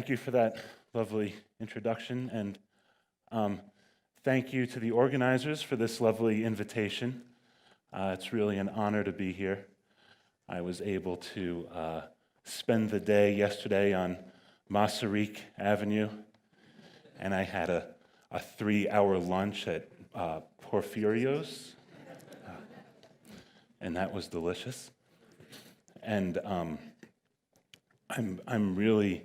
thank you for that lovely introduction, and thank you to the organizers for this lovely invitation. It's really an honor to be here. I was able to spend the day yesterday on Masaryk Avenue, and I had a 3-hour lunch at Porfirio's, and that was delicious. And I'm really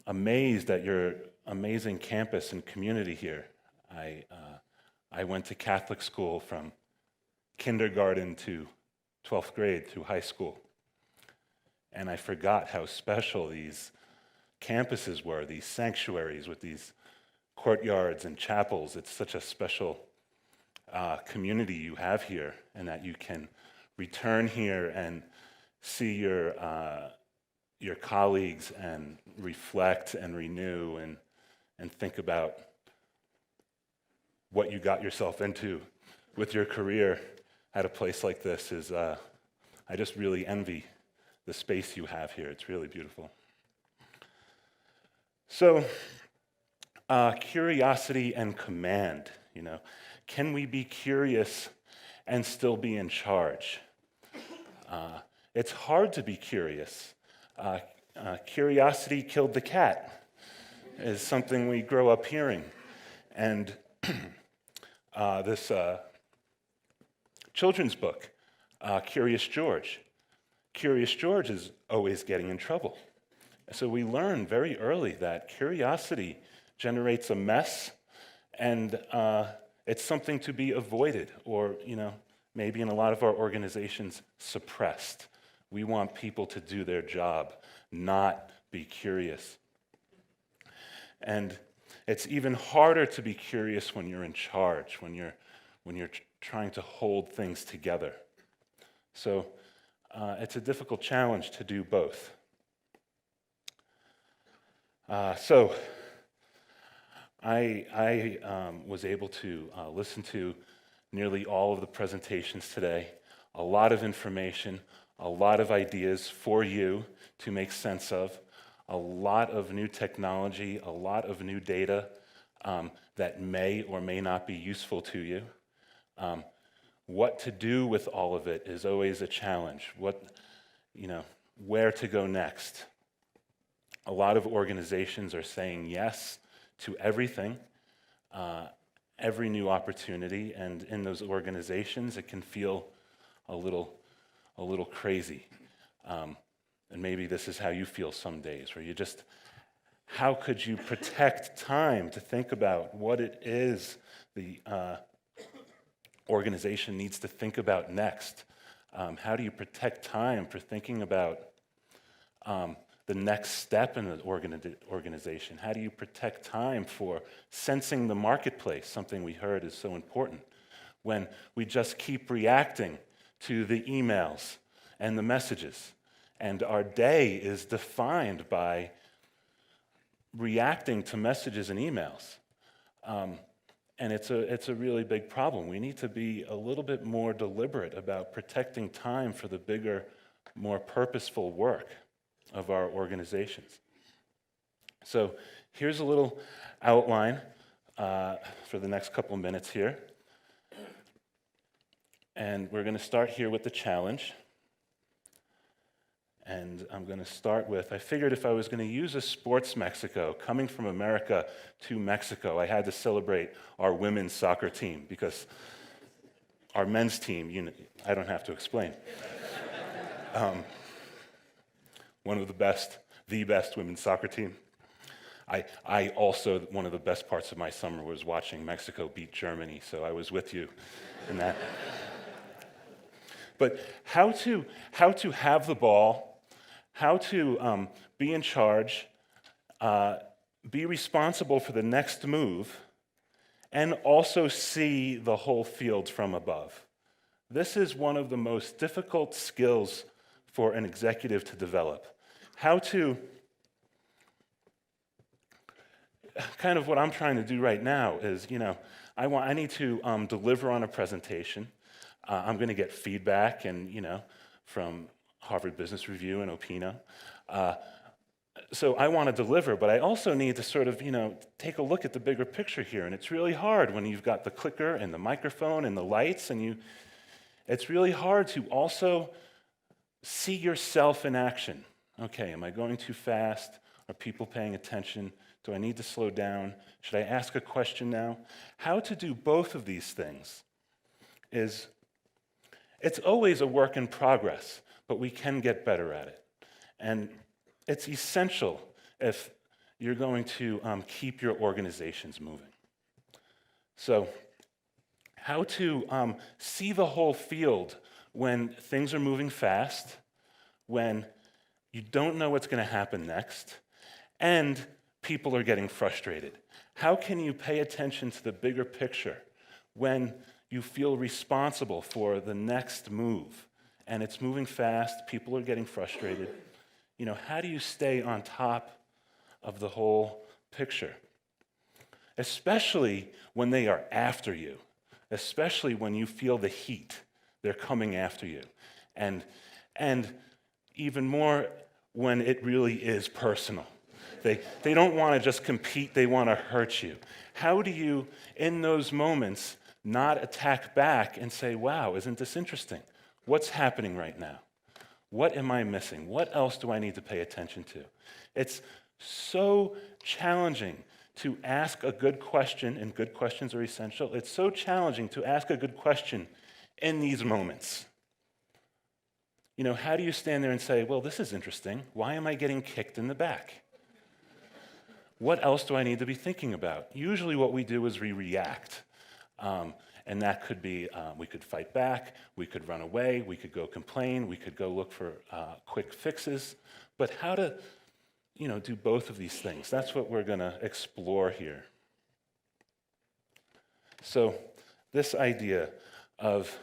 amazed at your amazing campus and community here. I went to Catholic school from kindergarten to 12th grade through high school, and I forgot how special these campuses were, these sanctuaries with these courtyards and chapels. It's such a special community you have here, and that you can return here and see your colleagues and reflect and renew and think about what you got yourself into with your career at a place like this. I just really envy the space you have here. It's really beautiful. So, curiosity and command, Can we be curious and still be in charge? It's hard to be curious. Curiosity killed the cat is something we grow up hearing. And this children's book, Curious George is always getting in trouble. So we learn very early that curiosity generates a mess, and it's something to be avoided, or maybe in a lot of our organizations, suppressed. We want people to do their job, not be curious. And it's even harder to be curious when you're in charge, when you're trying to hold things together. So it's a difficult challenge to do both. So I was able to listen to nearly all of the presentations today, a lot of information, a lot of ideas for you to make sense of, a lot of new technology, a lot of new data that may or may not be useful to you. What to do with all of it is always a challenge. Where to go next? A lot of organizations are saying yes to everything, every new opportunity, and in those organizations, it can feel a little crazy. And maybe this is how you feel some days, where how could you protect time to think about what it is the organization needs to think about next? How do you protect time for thinking about the next step in the organization? How do you protect time for sensing the marketplace, something we heard is so important, when we just keep reacting to the emails and the messages, and our day is defined by reacting to messages and emails? And it's a really big problem. We need to be a little bit more deliberate about protecting time for the bigger, more purposeful work of our organizations. So here's a little outline for the next couple of minutes here. And we're going to start here with the challenge. And I'm going to start with, I figured if I was going to use a sports Mexico, coming from America to Mexico, I had to celebrate our women's soccer team, because our men's team, I don't have to explain. One of the best women's soccer team. I also, one of the best parts of my summer was watching Mexico beat Germany, so I was with you in that. But how to have the ball, how to be in charge, be responsible for the next move, and also see the whole field from above. This is one of the most difficult skills for an executive to develop. How to, kind of what I'm trying to do right now is, I need to deliver on a presentation. I'm going to get feedback and, from Harvard Business Review and Opina. So I want to deliver, but I also need to sort of, take a look at the bigger picture here. And it's really hard when you've got the clicker and the microphone and the lights, and it's really hard to also see yourself in action. Okay, am I going too fast? Are people paying attention? Do I need to slow down? Should I ask a question now? How to do both of these things it's always a work in progress, but we can get better at it. And it's essential if you're going to keep your organizations moving. So, how to see the whole field when things are moving fast, when you don't know what's going to happen next, and people are getting frustrated. How can you pay attention to the bigger picture when you feel responsible for the next move and it's moving fast, people are getting frustrated? How do you stay on top of the whole picture? Especially when they are after you, especially when you feel the heat, they're coming after you. And even more when it really is personal. They don't want to just compete, they want to hurt you. How do you, in those moments, not attack back and say, wow, isn't this interesting? What's happening right now? What am I missing? What else do I need to pay attention to? It's so challenging to ask a good question, and good questions are essential. It's so challenging to ask a good question in these moments. How do you stand there and say, well, this is interesting. Why am I getting kicked in the back? What else do I need to be thinking about? Usually what we do is we react. And that could be, we could fight back, we could run away, we could go complain, we could go look for quick fixes. But how to, do both of these things? That's what we're going to explore here. So this idea of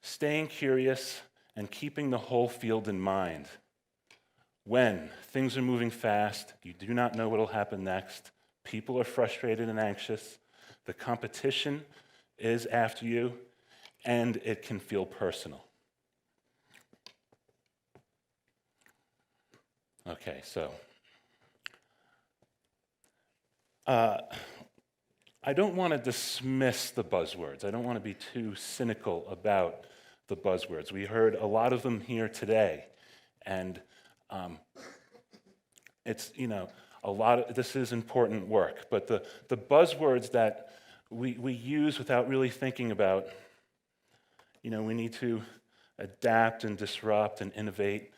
staying curious and keeping the whole field in mind. When things are moving fast, you do not know what will happen next, people are frustrated and anxious, the competition is after you, and it can feel personal. Okay, so I don't want to dismiss the buzzwords. I don't want to be too cynical about the buzzwords. We heard a lot of them here today, and it's, a lot of this is important work, but the buzzwords that we use without really thinking about, we need to adapt and disrupt and innovate.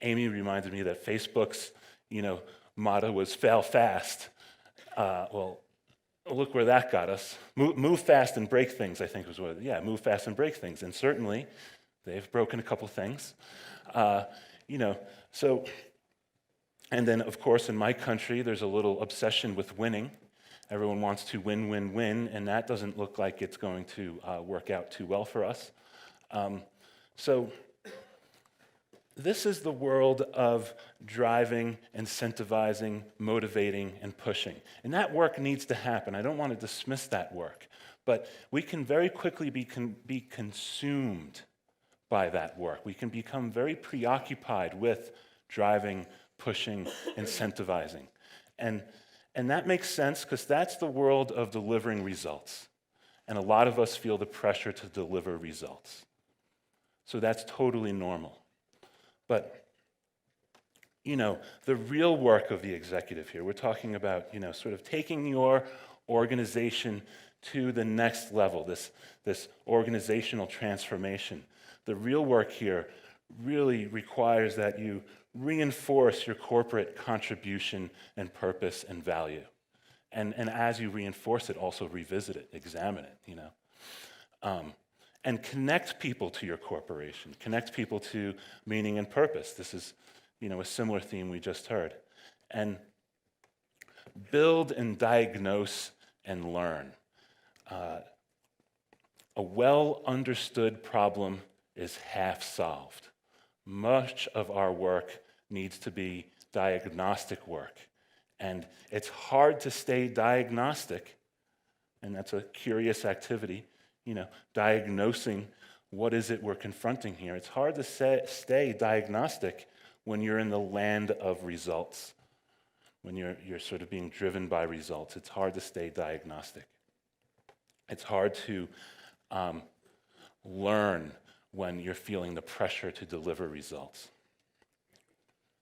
Amy reminded me that Facebook's, motto was fail fast. Well, look where that got us. Move fast and break things, I think was what, move fast and break things. And certainly, they've broken a couple things. So, and then, of course, in my country, there's a little obsession with winning. Everyone wants to win, win, win, and that doesn't look like it's going to work out too well for us. So this is the world of driving, incentivizing, motivating, and pushing. And that work needs to happen. I don't want to dismiss that work. But we can very quickly be consumed by that work. We can become very preoccupied with driving, pushing, incentivizing. And that makes sense because that's the world of delivering results. And a lot of us feel the pressure to deliver results. So that's totally normal. But, the real work of the executive here, we're talking about, sort of taking your organization to the next level, this organizational transformation. The real work here really requires that you reinforce your corporate contribution and purpose and value. And as you reinforce it, also revisit it, examine it, and connect people to your corporation, connect people to meaning and purpose. This is, a similar theme we just heard. And build and diagnose and learn. A well-understood problem is half solved. Much of our work needs to be diagnostic work. And it's hard to stay diagnostic, and that's a curious activity, diagnosing What is it we're confronting here? It's hard to stay diagnostic when you're in the land of results, when you're sort of being driven by results. It's hard to stay diagnostic. It's hard to learn when you're feeling the pressure to deliver results.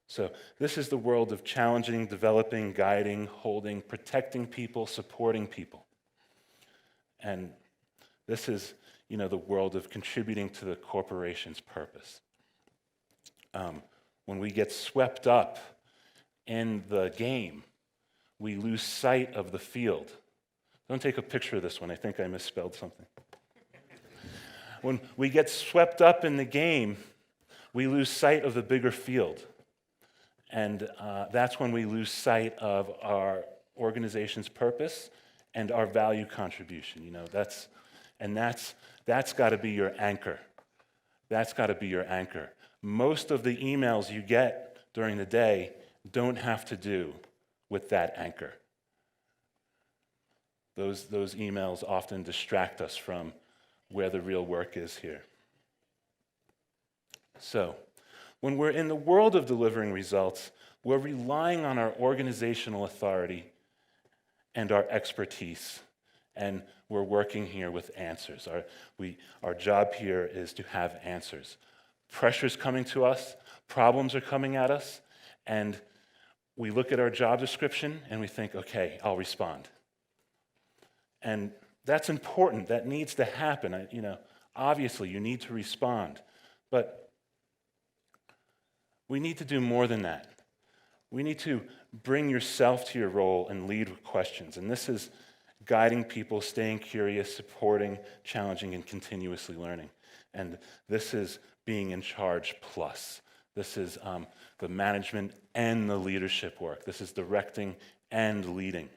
So this is the world of challenging, developing, guiding, holding, protecting people, supporting people. And this is, the world of contributing to the corporation's purpose. When we get swept up in the game, we lose sight of the field. Don't take a picture of this one. I think I misspelled something. When we get swept up in the game, we lose sight of the bigger field. And that's when we lose sight of our organization's purpose and our value contribution. That's got to be your anchor. That's got to be your anchor. Most of the emails you get during the day don't have to do with that anchor. Those emails often distract us from where the real work is here. So, when we're in the world of delivering results, we're relying on our organizational authority and our expertise, and we're working here with answers. Our job here is to have answers. Pressure's coming to us, problems are coming at us, and we look at our job description and we think, okay, I'll respond. And that's important. That needs to happen. Obviously, you need to respond. But we need to do more than that. We need to bring yourself to your role and lead with questions. And this is guiding people, staying curious, supporting, challenging, and continuously learning. And this is being in charge plus. This is the management and the leadership work. This is directing and leading.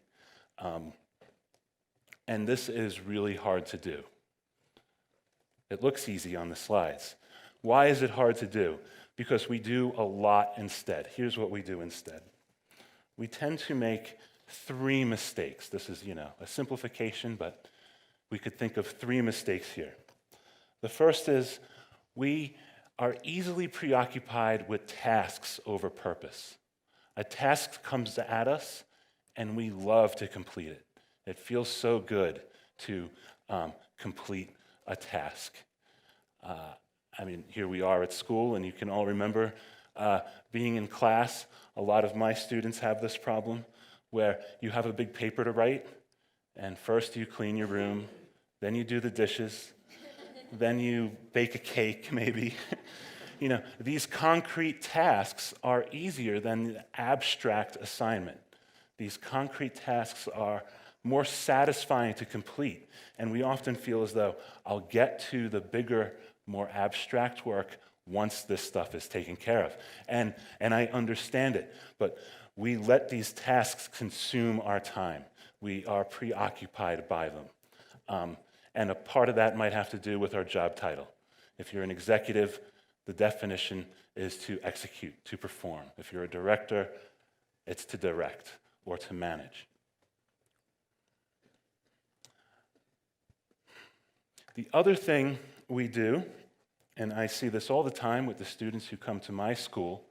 And this is really hard to do. It looks easy on the slides. Why is it hard to do? Because we do a lot instead. Here's what we do instead. We tend to make 3 mistakes. This is, a simplification, but we could think of 3 mistakes here. The first is we are easily preoccupied with tasks over purpose. A task comes at us, and we love to complete it. It feels so good to complete a task. Here we are at school, and you can all remember being in class. A lot of my students have this problem where you have a big paper to write, and first you clean your room, then you do the dishes, then you bake a cake, maybe. These concrete tasks are easier than the abstract assignment. These concrete tasks are more satisfying to complete, and we often feel as though I'll get to the bigger, more abstract work once this stuff is taken care of. And I understand it, but we let these tasks consume our time. We are preoccupied by them. And a part of that might have to do with our job title. If you're an executive, the definition is to execute, to perform. If you're a director, it's to direct or to manage. The other thing we do, and I see this all the time with the students who come to my school,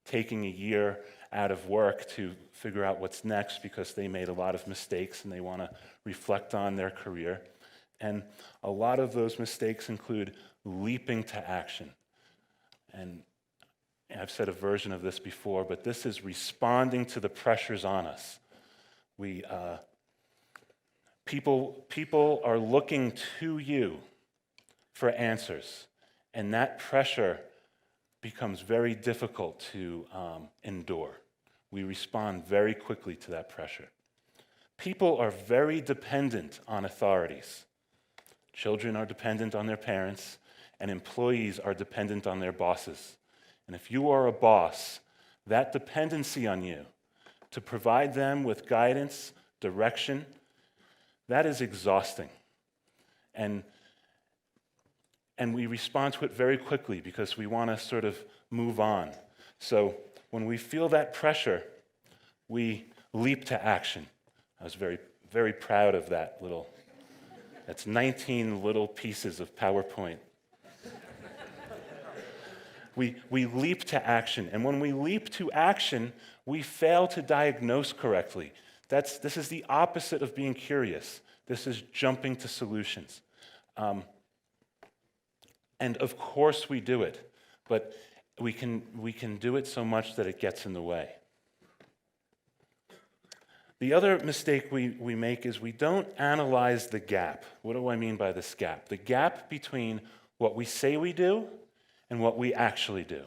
taking a year out of work to figure out what's next because they made a lot of mistakes and they want to reflect on their career. And a lot of those mistakes include leaping to action. And I've said a version of this before, but this is responding to the pressures on us. People are looking to you for answers, and that pressure becomes very difficult to endure. We respond very quickly to that pressure. People are very dependent on authorities. Children are dependent on their parents, and employees are dependent on their bosses. And if you are a boss, that dependency on you to provide them with guidance, direction, that is exhausting. And we respond to it very quickly because we want to sort of move on. So when we feel that pressure, we leap to action. I was very, very proud of that little That's 19 little pieces of PowerPoint. We leap to action, and when we leap to action, we fail to diagnose correctly. This is the opposite of being curious. This is jumping to solutions. And of course we do it, but we can do it so much that it gets in the way. The other mistake we make is we don't analyze the gap. What do I mean by this gap? The gap between what we say we do and what we actually do.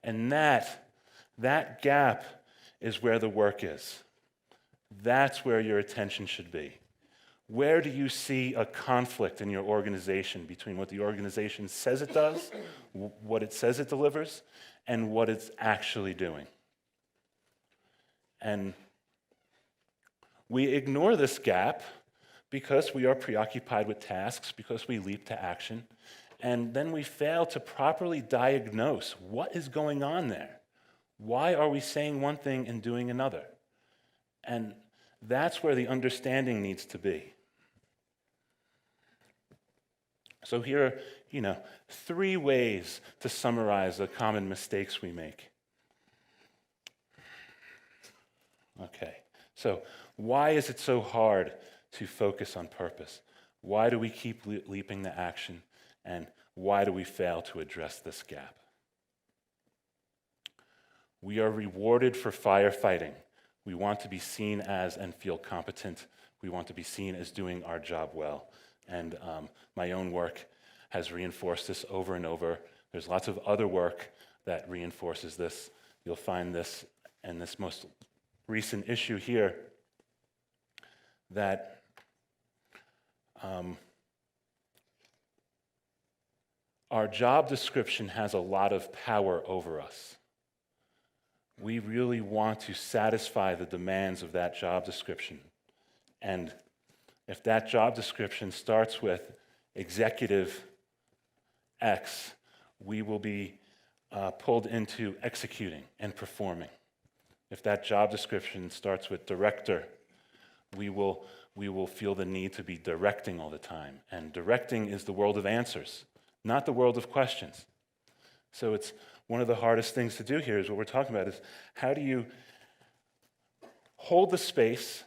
And that gap is where the work is. That's where your attention should be. Where do you see a conflict in your organization between what the organization says it does, what it says it delivers, and what it's actually doing? And we ignore this gap because we are preoccupied with tasks, because we leap to action, and then we fail to properly diagnose what is going on there. Why are we saying one thing and doing another? And that's where the understanding needs to be. So here are, 3 ways to summarize the common mistakes we make. Okay, so why is it so hard to focus on purpose? Why do we keep leaping to action? And why do we fail to address this gap? We are rewarded for firefighting. We want to be seen as and feel competent. We want to be seen as doing our job well. And my own work has reinforced this over and over. There's lots of other work that reinforces this. You'll find this in this most recent issue here, that our job description has a lot of power over us. We really want to satisfy the demands of that job description. And if that job description starts with executive X, we will be pulled into executing and performing. If that job description starts with director, we will feel the need to be directing all the time. And directing is the world of answers, not the world of questions. So it's one of the hardest things to do here is what we're talking about is how do you hold the space,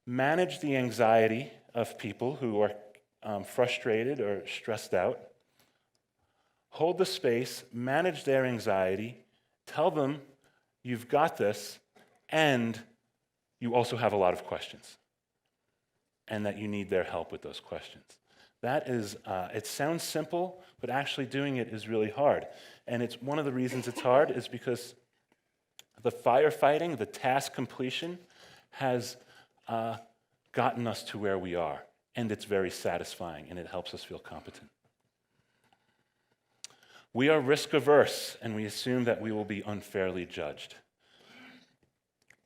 manage the anxiety of people who are frustrated or stressed out, hold the space, manage their anxiety, tell them you've got this, and you also have a lot of questions, and that you need their help with those questions. That is, it sounds simple, but actually doing it is really hard. And it's one of the reasons it's hard is because the firefighting, the task completion, has gotten us to where we are. And it's very satisfying, and it helps us feel competent. We are risk averse, and we assume that we will be unfairly judged.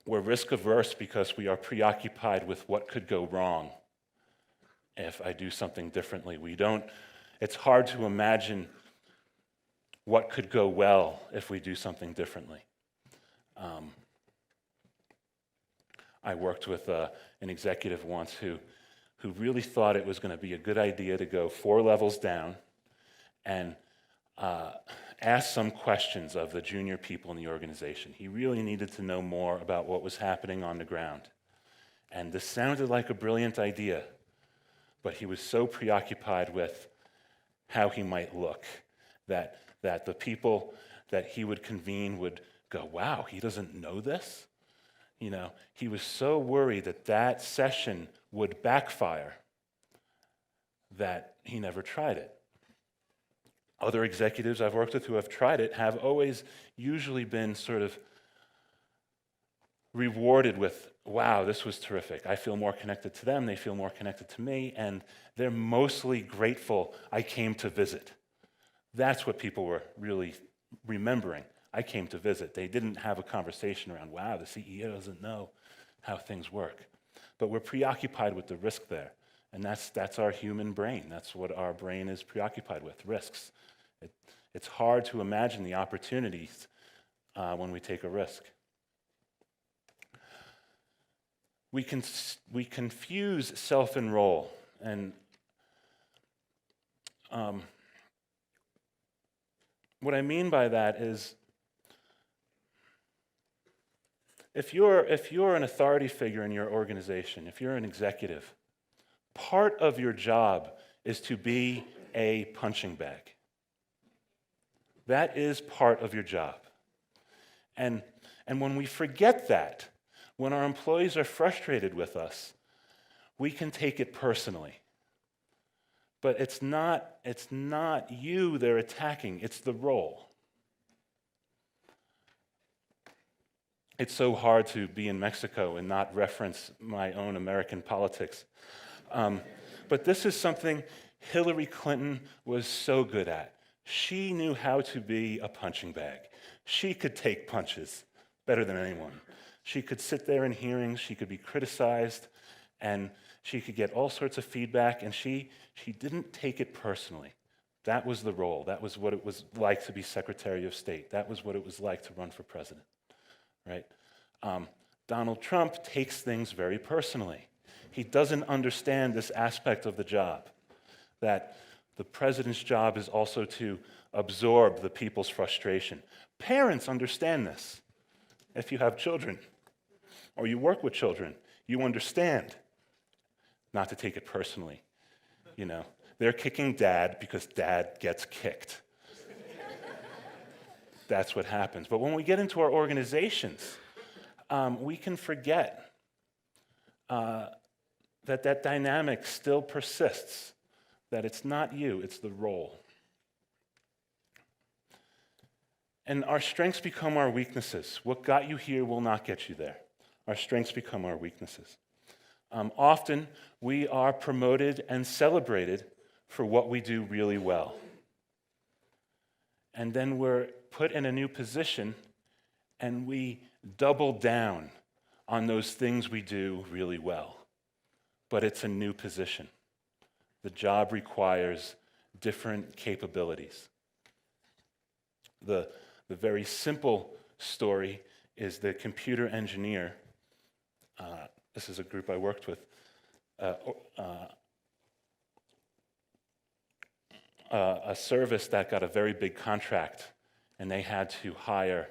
We're risk averse because we are preoccupied with what could go wrong if I do something differently. It's hard to imagine what could go well if we do something differently. I worked with an executive once who really thought it was going to be a good idea to go 4 levels down and ask some questions of the junior people in the organization. He really needed to know more about what was happening on the ground. And this sounded like a brilliant idea, but he was so preoccupied with how he might look that the people that he would convene would go, wow, he doesn't know this? He was so worried that session would backfire that he never tried it. Other executives I've worked with who have tried it have always usually been sort of rewarded with, wow, this was terrific. I feel more connected to them, they feel more connected to me, and they're mostly grateful I came to visit. That's what people were really remembering. I came to visit. They didn't have a conversation around, wow, the CEO doesn't know how things work. But we're preoccupied with the risk there. And that's our human brain. That's what our brain is preoccupied with, risks. It's hard to imagine the opportunities when we take a risk. We confuse self-enroll. And What I mean by that is, if you're an authority figure in your organization, if you're an executive, part of your job is to be a punching bag. That is part of your job. And when we forget that, when our employees are frustrated with us, we can take it personally. But it's not you they're attacking, it's the role. It's so hard to be in Mexico and not reference my own American politics. But this is something Hillary Clinton was so good at. She knew how to be a punching bag. She could take punches better than anyone. She could sit there in hearings, she could be criticized, and she could get all sorts of feedback, and she didn't take it personally. That was the role. That was what it was like to be Secretary of State. That was what it was like to run for president, right? Donald Trump takes things very personally. He doesn't understand this aspect of the job, that the president's job is also to absorb the people's frustration. Parents understand this. If you have children or you work with children, you understand not to take it personally. You know, they're kicking dad because dad gets kicked. That's what happens. But when we get into our organizations, we can forget that dynamic still persists, that it's not you, it's the role. And our strengths become our weaknesses. What got you here will not get you there. Our strengths become our weaknesses. Often, we are promoted and celebrated for what we do really well. And then we're put in a new position, and we double down on those things we do really well. But it's a new position. The job requires different capabilities. The very simple story is the computer engineer. This is a group I worked with. A service that got a very big contract, and they had to hire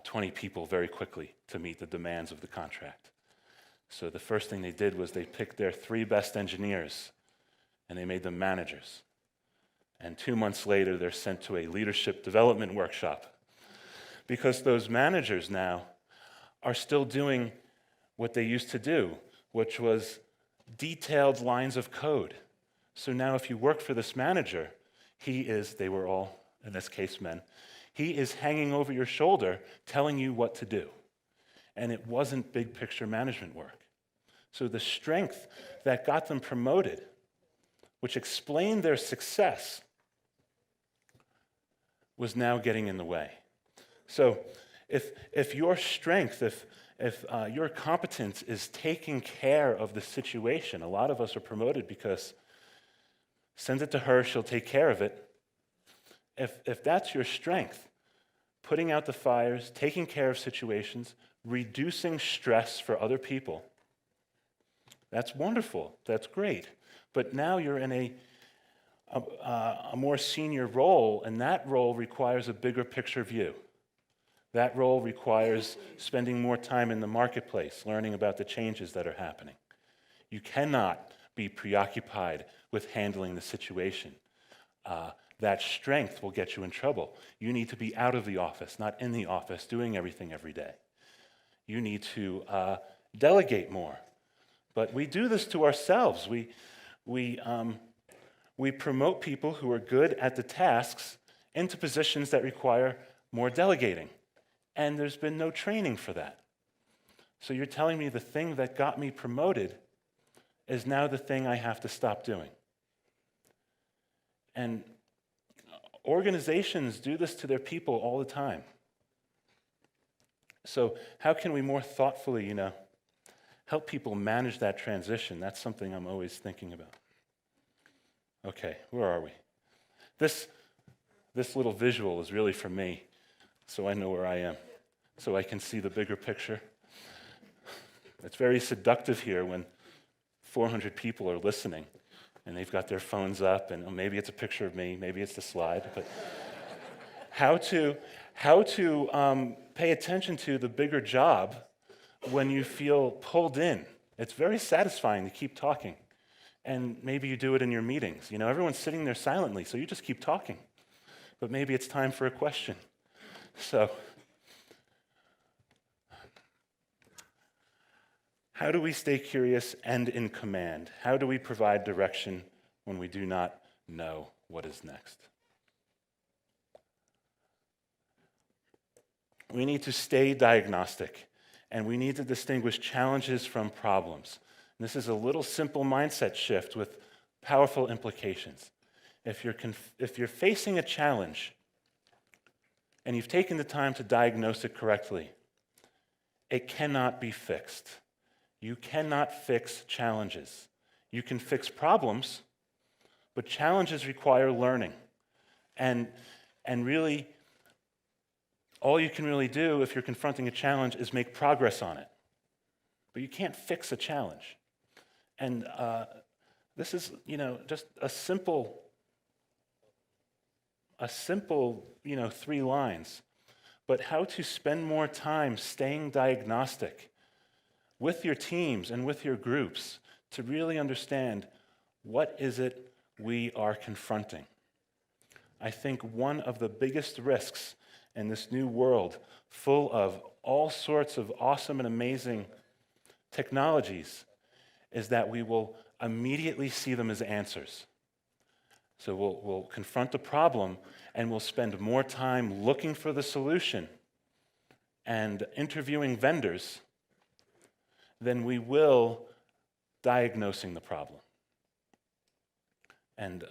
20 people very quickly to meet the demands of the contract. So the first thing they did was they picked their 3 best engineers, and they made them managers. And 2 months later, they're sent to a leadership development workshop, because those managers now are still doing what they used to do, which was detailed lines of code. So now if you work for this manager, they were all, in this case, men, he is hanging over your shoulder telling you what to do. And it wasn't big picture management work. So the strength that got them promoted, which explained their success, was now getting in the way. So if your strength, if your competence is taking care of the situation, a lot of us are promoted because send it to her, she'll take care of it. If that's your strength, putting out the fires, taking care of situations, reducing stress for other people, that's wonderful, that's great. But now you're in a more senior role, and that role requires a bigger picture view. That role requires spending more time in the marketplace, learning about the changes that are happening. You cannot be preoccupied with handling the situation. That strength will get you in trouble. You need to be out of the office, not in the office, doing everything every day. You need to delegate more. But we do this to ourselves. We promote people who are good at the tasks into positions that require more delegating. And there's been no training for that. So you're telling me the thing that got me promoted is now the thing I have to stop doing. And organizations do this to their people all the time. So how can we more thoughtfully, help people manage that transition? That's something I'm always thinking about. Okay, where are we? This little visual is really for me, so I know where I am, so I can see the bigger picture. It's very seductive here when 400 people are listening, and they've got their phones up, and maybe it's a picture of me, maybe it's the slide, but how to pay attention to the bigger job when you feel pulled in. It's very satisfying to keep talking. And maybe you do it in your meetings. Everyone's sitting there silently, so you just keep talking. But maybe it's time for a question. So, how do we stay curious and in command? How do we provide direction when we do not know what is next? We need to stay diagnostic, and we need to distinguish challenges from problems. And this is a little simple mindset shift with powerful implications. If you're facing a challenge and you've taken the time to diagnose it correctly, it cannot be fixed. You cannot fix challenges. You can fix problems, but challenges require learning. And really, all you can really do if you're confronting a challenge is make progress on it. But you can't fix a challenge. And this is, just a simple, 3 lines. But how to spend more time staying diagnostic with your teams and with your groups to really understand what is it we are confronting. I think one of the biggest risks in this new world, full of all sorts of awesome and amazing technologies, is that we will immediately see them as answers. So we'll confront the problem and we'll spend more time looking for the solution and interviewing vendors than we will diagnosing the problem. And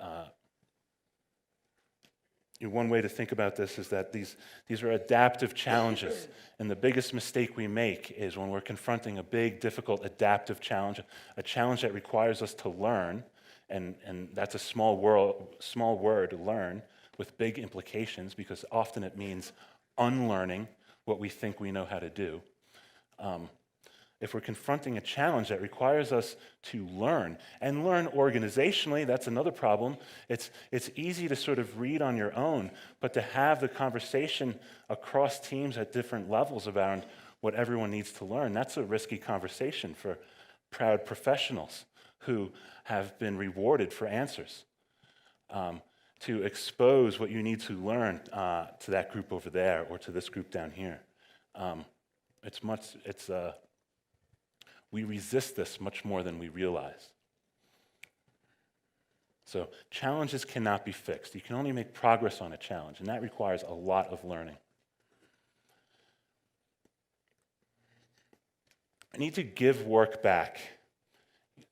one way to think about this is that these are adaptive challenges. And the biggest mistake we make is when we're confronting a big, difficult, adaptive challenge, a challenge that requires us to learn, and that's a small word, learn, with big implications, because often it means unlearning what we think we know how to do. If we're confronting a challenge that requires us to learn, and learn organizationally, that's another problem. It's easy to sort of read on your own, but to have the conversation across teams at different levels around what everyone needs to learn, that's a risky conversation for proud professionals who have been rewarded for answers. To expose what you need to learn to that group over there or to this group down here. We resist this much more than we realize. So challenges cannot be fixed. You can only make progress on a challenge, and that requires a lot of learning. I need to give work back.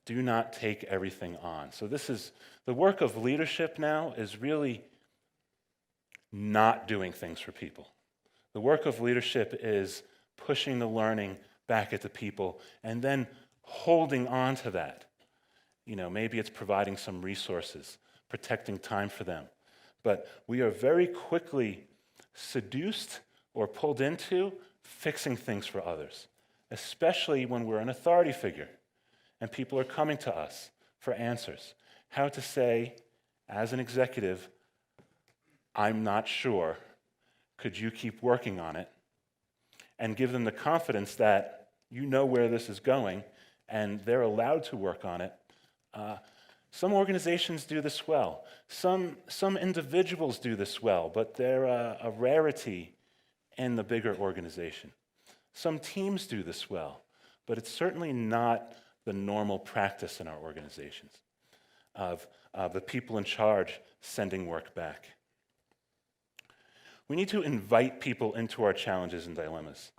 Do not take everything on. So this is, the work of leadership now is really not doing things for people. The work of leadership is pushing the learning back at the people, and then holding on to that. Maybe it's providing some resources, protecting time for them. But we are very quickly seduced or pulled into fixing things for others, especially when we're an authority figure and people are coming to us for answers. How to say, as an executive, I'm not sure, could you keep working on it? And give them the confidence that you know where this is going and they're allowed to work on it. Some organizations do this well. Some individuals do this well, but they're a rarity in the bigger organization. Some teams do this well, but it's certainly not the normal practice in our organizations of the people in charge sending work back. We need to invite people into our challenges and dilemmas.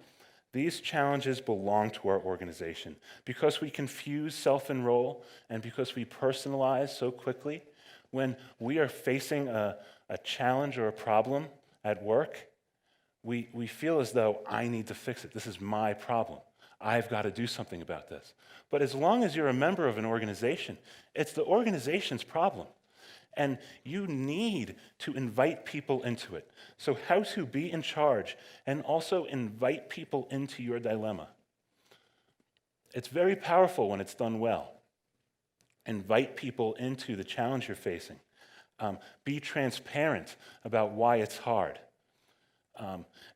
These challenges belong to our organization. Because we confuse self-enroll and because we personalize so quickly, when we are facing a challenge or a problem at work, we feel as though I need to fix it. This is my problem. I've got to do something about this. But as long as you're a member of an organization, it's the organization's problem. And you need to invite people into it. So how to be in charge and also invite people into your dilemma. It's very powerful when it's done well. Invite people into the challenge you're facing. Be transparent about why it's hard.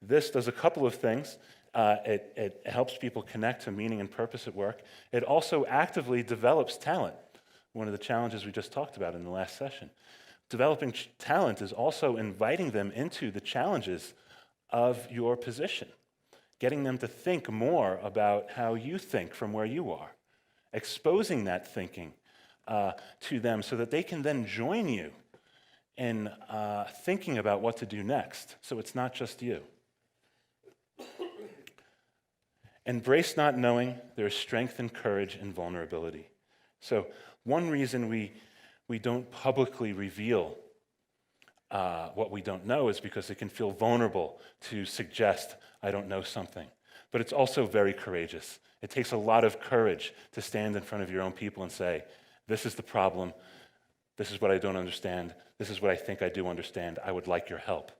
This does a couple of things. It helps people connect to meaning and purpose at work. It also actively develops talent, one of the challenges we just talked about in the last session. Developing talent is also inviting them into the challenges of your position, getting them to think more about how you think from where you are, exposing that thinking to them so that they can then join you in thinking about what to do next, so it's not just you. Embrace not knowing. There is strength and courage and vulnerability. So one reason we don't publicly reveal what we don't know is because it can feel vulnerable to suggest, I don't know something. But it's also very courageous. It takes a lot of courage to stand in front of your own people and say, this is the problem, this is what I don't understand, this is what I think I do understand, I would like your help.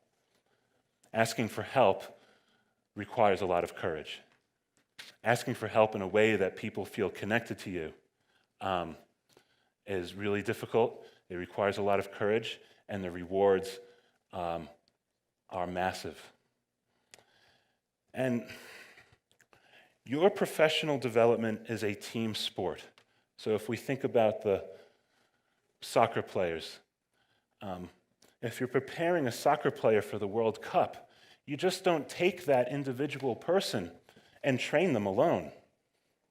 Asking for help requires a lot of courage. Asking for help in a way that people feel connected to you is really difficult. It requires a lot of courage, and the rewards are massive. And your professional development is a team sport. So if we think about the soccer players, if you're preparing a soccer player for the World Cup, you just don't take that individual person and train them alone.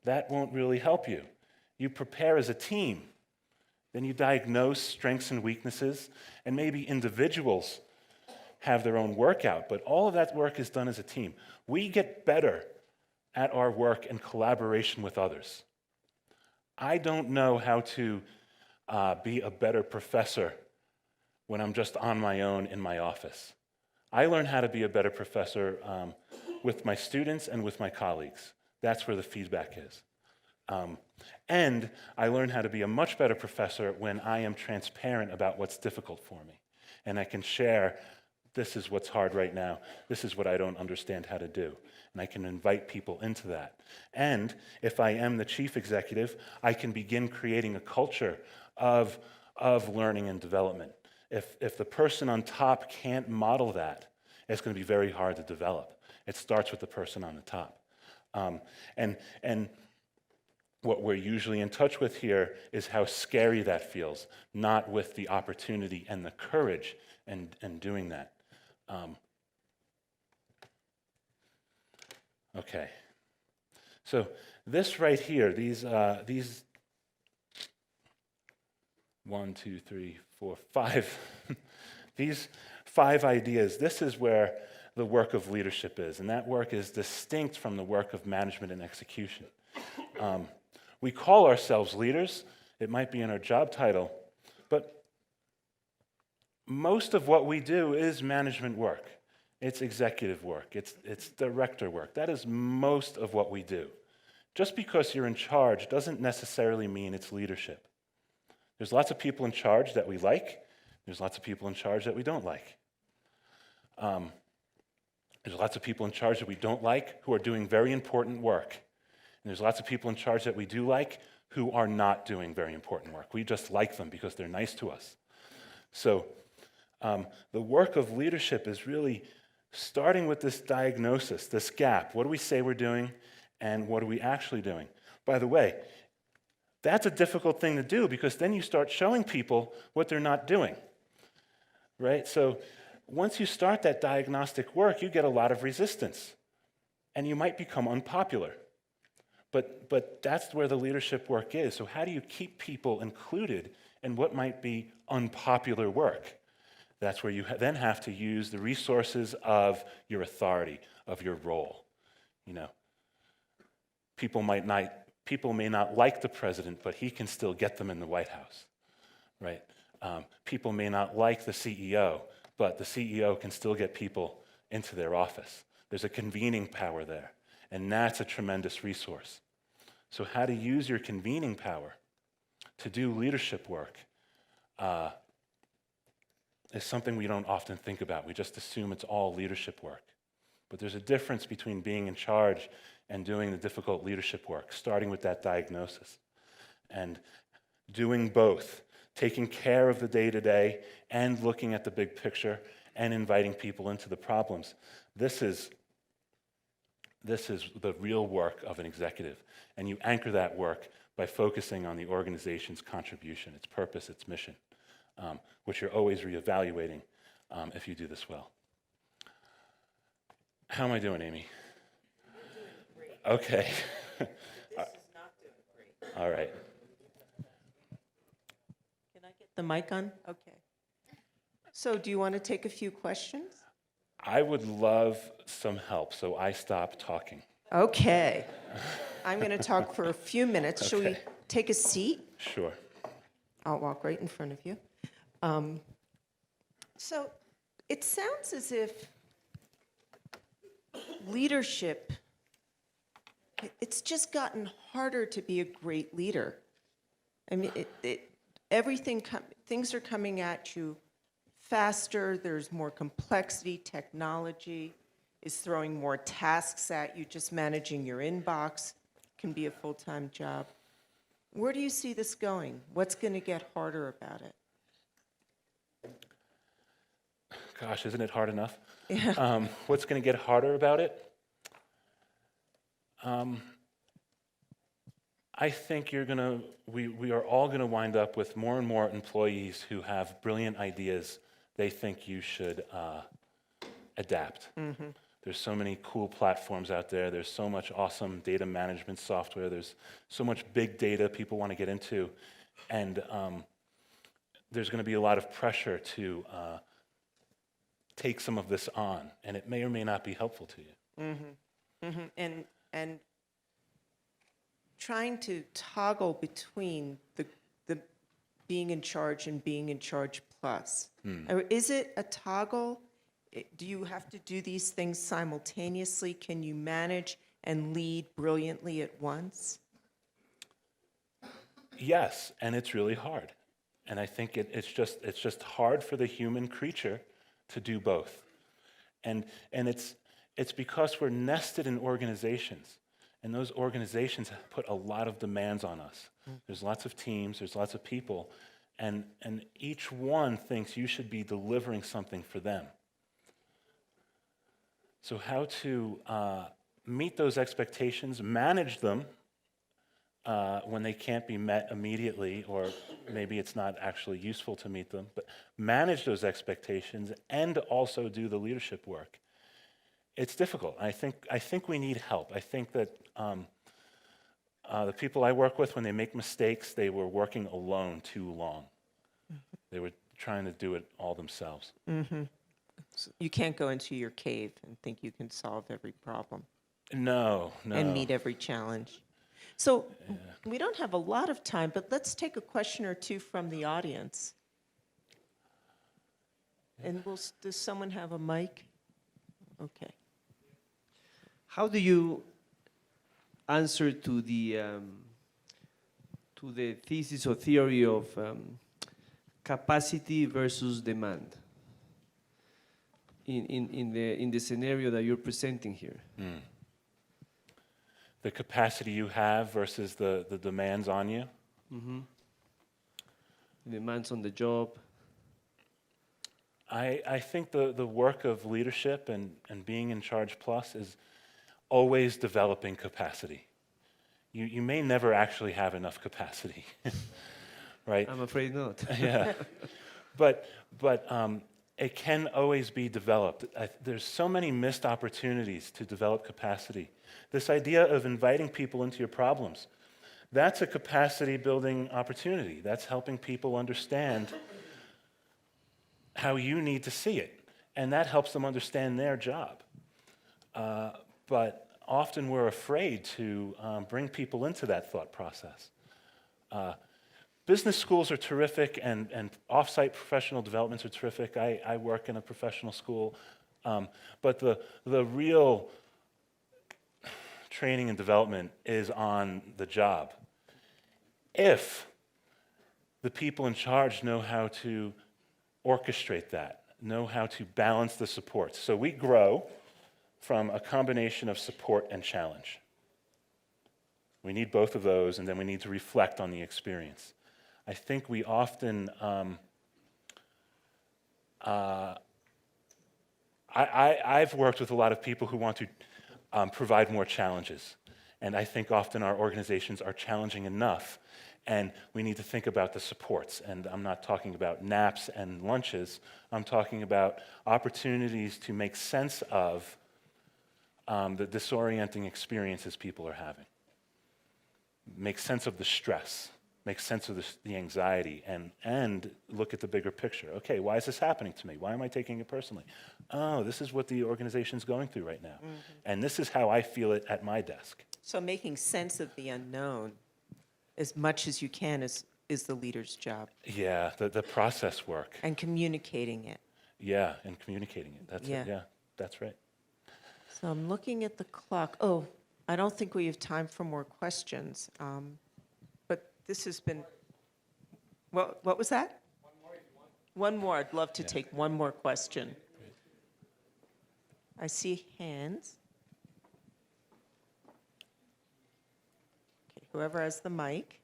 That won't really help you. You prepare as a team. Then you diagnose strengths and weaknesses, and maybe individuals have their own workout, but all of that work is done as a team. We get better at our work in collaboration with others. I don't know how to be a better professor when I'm just on my own in my office. I learn how to be a better professor with my students and with my colleagues. That's where the feedback is. And I learn how to be a much better professor when I am transparent about what's difficult for me. And I can share, this is what's hard right now, this is what I don't understand how to do. And I can invite people into that. And if I am the chief executive, I can begin creating a culture of learning and development. If the person on top can't model that, it's going to be very hard to develop. It starts with the person on the top. And what we're usually in touch with here is how scary that feels, not with the opportunity and the courage and doing that. Okay. So this right here, these 1, 2, 3, 4, 5, these 5 ideas, this is where the work of leadership is, and that work is distinct from the work of management and execution. We call ourselves leaders. It might be in our job title, but most of what we do is management work. It's executive work. It's director work. That is most of what we do. Just because you're in charge doesn't necessarily mean it's leadership. There's lots of people in charge that we like. There's lots of people in charge that we don't like. There's lots of people in charge that we don't like who are doing very important work. And there's lots of people in charge that we do like who are not doing very important work. We just like them because they're nice to us. So the work of leadership is really starting with this diagnosis, this gap. What do we say we're doing, and what are we actually doing? By the way, that's a difficult thing to do because then you start showing people what they're not doing, right? So once you start that diagnostic work, you get a lot of resistance, and you might become unpopular. But that's where the leadership work is. So how do you keep people included in what might be unpopular work? That's where you then have to use the resources of your authority, of your role. You know, people may not like the president, but he can still get them in the White House, right? People may not like the CEO, but the CEO can still get people into their office. There's a convening power there, and that's a tremendous resource. So how to use your convening power to do leadership work is something we don't often think about. We just assume it's all leadership work. But there's a difference between being in charge and doing the difficult leadership work, starting with that diagnosis. And doing both, taking care of the day-to-day and looking at the big picture and inviting people into the problems. This is the real work of an executive, and you anchor that work by focusing on the organization's contribution, its purpose, its mission, which you're always reevaluating if you do this well. How am I doing, Amy? You're doing great. Okay. This is not doing great. All right. Can I get the mic on? Okay. So do you want to take a few questions? I would love some help, so I stop talking. Okay. I'm going to talk for a few minutes. Shall we Okay. take a seat? Sure. I'll walk right in front of you. So it sounds as if leadership, it's just gotten harder to be a great leader. I mean, things are coming at you faster, there's more complexity, technology is throwing more tasks at you, just managing your inbox can be a full-time job. Where do you see this going? What's going to get harder about it? Gosh, isn't it hard enough? Yeah. What's going to get harder about it? I think we are all going to wind up with more and more employees who have brilliant ideas they think you should adapt. Mm-hmm. There's so many cool platforms out there. There's so much awesome data management software. There's so much big data people want to get into. And there's going to be a lot of pressure to take some of this on. And it may or may not be helpful to you. Mm-hmm. Mm-hmm. And trying to toggle between the being in charge and being in charge plus. Or is it a toggle? Do you have to do these things simultaneously? Can you manage and lead brilliantly at once? Yes, and it's really hard. And I think it's just hard for the human creature to do both. And it's because we're nested in organizations. And those organizations have put a lot of demands on us. There's lots of teams, there's lots of people, and each one thinks you should be delivering something for them. So how to meet those expectations, manage them when they can't be met immediately, or maybe it's not actually useful to meet them, but manage those expectations and also do the leadership work. It's difficult. I think we need help. I think that the people I work with, when they make mistakes, they were working alone too long. They were trying to do it all themselves. Mm-hmm. So you can't go into your cave and think you can solve every problem. No. And meet every challenge. So we don't have a lot of time, but let's take a question or two from the audience. And does someone have a mic? Okay. How do you answer to the thesis or theory of capacity versus demand in the scenario that you're presenting here? The capacity you have versus the demands on you? Mm-hmm. Demands on the job. I think the work of leadership and being in charge plus is always developing capacity. You may never actually have enough capacity, right? I'm afraid not. Yeah, but it can always be developed. There's so many missed opportunities to develop capacity. This idea of inviting people into your problems, that's a capacity building opportunity. That's helping people understand how you need to see it, and that helps them understand their job. But often we're afraid to bring people into that thought process. Business schools are terrific, and off-site professional developments are terrific. I work in a professional school, but the real training and development is on the job. If the people in charge know how to orchestrate that, know how to balance the support. So we grow from a combination of support and challenge. We need both of those, and then we need to reflect on the experience. I think we often, I've worked with a lot of people who want to provide more challenges. And I think often our organizations are challenging enough, and we need to think about the supports. And I'm not talking about naps and lunches. I'm talking about opportunities to make sense of the disorienting experiences people are having. Make sense of the stress. Make sense of the anxiety, and look at the bigger picture. Okay, why is this happening to me? Why am I taking it personally? Oh, this is what the organization's going through right now. And this is how I feel it at my desk. So making sense of the unknown as much as you can is the leader's job, Yeah, the process work. and communicating it. Yeah, and communicating it. That's Yeah. it. Yeah, that's right. So I'm looking at the clock. Oh, I don't think we have time for more questions. But this has been, what was that? One more. I'd love to take one more question. I see hands. Okay, whoever has the mic.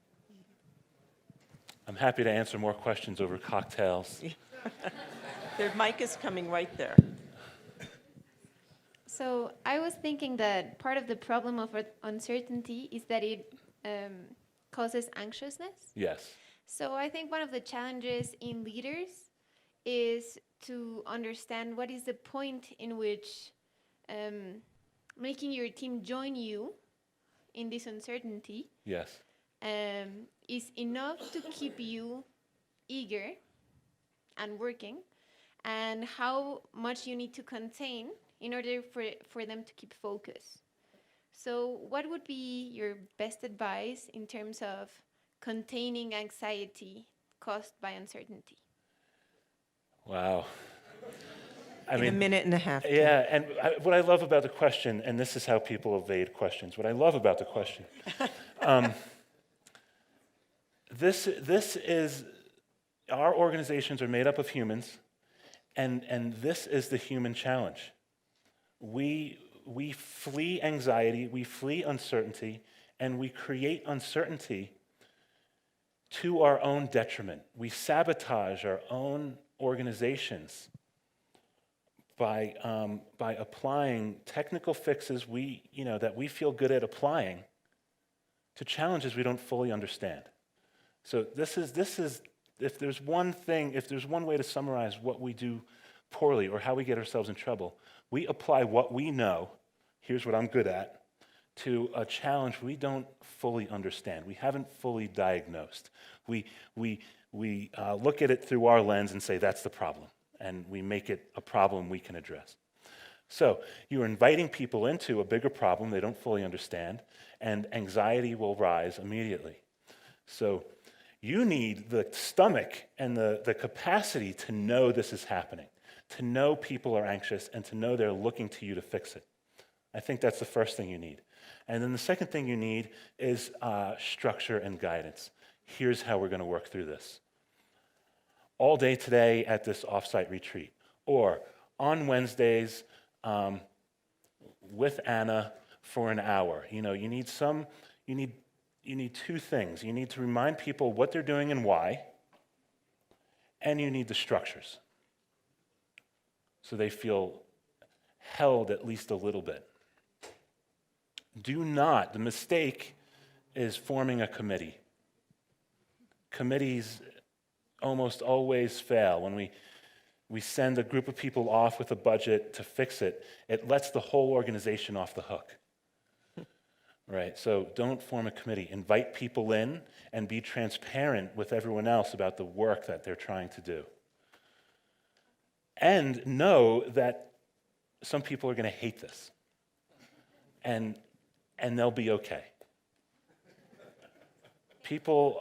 I'm happy to answer more questions over cocktails. Their mic is coming right there. So I was thinking that part of the problem of uncertainty is that it causes anxiousness. Yes. So I think one of the challenges in leaders is to understand what is the point in which making your team join you in this uncertainty Yes. is enough to keep you eager and working, and how much you need to contain in order for them to keep focus. So what would be your best advice in terms of containing anxiety caused by uncertainty? Wow. I In a minute and a half. yeah, and what I love about the question, and this is how people evade questions, what I love about the question, this is, our organizations are made up of humans, and this is the human challenge. We flee anxiety, we flee uncertainty, and we create uncertainty to our own detriment. We sabotage our own organizations by applying technical fixes that we feel good at applying to challenges we don't fully understand. So this is if there's one way to summarize what we do poorly or how we get ourselves in trouble, we apply what we know, here's what I'm good at, to a challenge we don't fully understand. We haven't fully diagnosed. We look at it through our lens and say, that's the problem, and we make it a problem we can address. So you're inviting people into a bigger problem they don't fully understand, and anxiety will rise immediately. So you need the stomach and the capacity to know this is happening, to know people are anxious, and to know they're looking to you to fix it. I think that's the first thing you need. And then the second thing you need is structure and guidance. Here's how we're going to work through this. All day today at this offsite retreat, or on Wednesdays with Anna for an hour. You need two things. You need to remind people what they're doing and why, and you need the structures, so they feel held at least a little bit. The mistake is forming a committee. Committees almost always fail. When we send a group of people off with a budget to fix it, it lets the whole organization off the hook. Right? So don't form a committee. Invite people in and be transparent with everyone else about the work that they're trying to do. And know that some people are going to hate this. And they'll be okay. People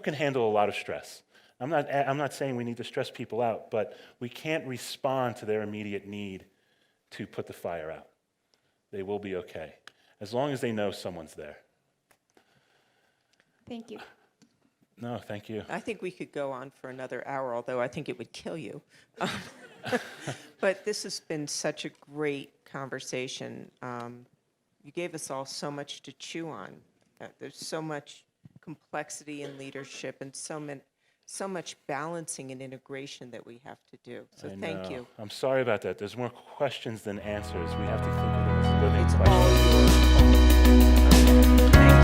can handle a lot of stress. I'm not saying we need to stress people out, but we can't respond to their immediate need to put the fire out. They will be okay, as long as they know someone's there. Thank you. No, thank you. I think we could go on for another hour, although I think it would kill you. But this has been such a great conversation. You gave us all so much to chew on. There's so much complexity in leadership and so much balancing and integration that we have to do. So I thank know. you. I'm sorry about that. There's more questions than answers. We have to think of them as living It's questions. all yours. Thank you.